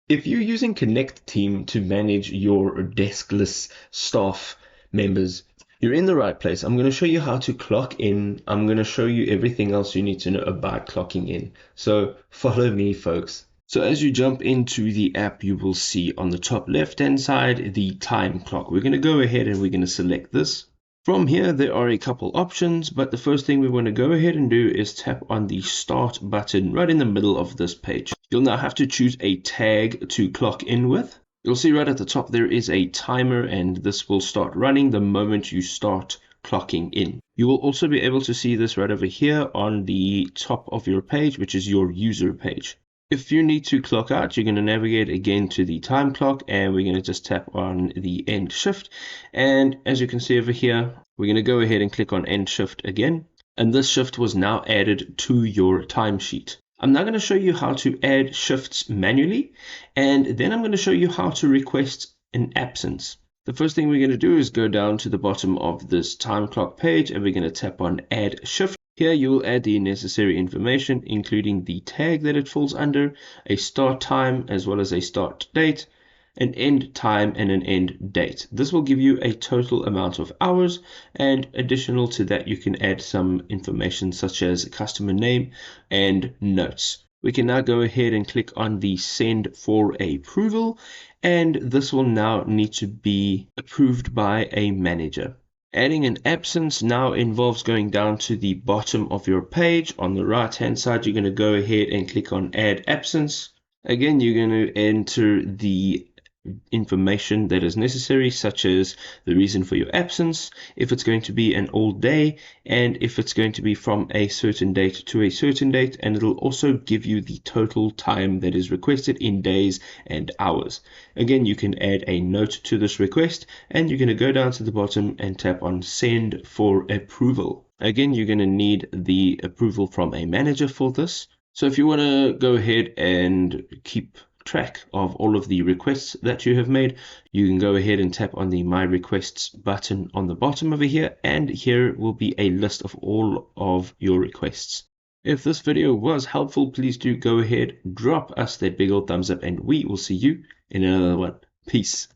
If you're using Connecteam to manage your deskless staff members, you're in the right place. I'm going to show you how to clock in. I'm going to show you everything else you need to know about clocking in. So follow me, folks. So as you jump into the app, you will see on the top left-hand side the time clock. We're going to go ahead and we're going to select this. From here, there are a couple options, but the first thing we want to go ahead and do is tap on the Start button right in the middle of this page. You'll now have to choose a tag to clock in with. You'll see right at the top there is a timer, and this will start running the moment you start clocking in. You will also be able to see this right over here on the top of your page, which is your user page. If you need to clock out, you're going to navigate again to the time clock, and we're going to just tap on the end shift. And as you can see over here, we're going to go ahead and click on end shift again. And this shift was now added to your timesheet. I'm now going to show you how to add shifts manually, and then I'm going to show you how to request an absence. The first thing we're going to do is go down to the bottom of this time clock page, and we're going to tap on add shift. Here you will add the necessary information, including the tag that it falls under, a start time as well as a start date, an end time and an end date. This will give you a total amount of hours, and additional to that you can add some information such as customer name and notes. We can now go ahead and click on the send for approval, and this will now need to be approved by a manager. Adding an absence now involves going down to the bottom of your page. On the right hand side, you're going to go ahead and click on add absence. Again, you're going to enter the information that is necessary, such as the reason for your absence, if it's going to be an all day, and if it's going to be from a certain date to a certain date, and it'll also give you the total time that is requested in days and hours. Again, you can add a note to this request, and you're going to go down to the bottom and tap on send for approval. Again, you're going to need the approval from a manager for this. So if you want to go ahead and keep track of all of the requests that you have made, you can go ahead and tap on the My Requests button on the bottom over here, and here will be a list of all of your requests. If this video was helpful, please do go ahead, drop us that big old thumbs up, and we will see you in another one. Peace.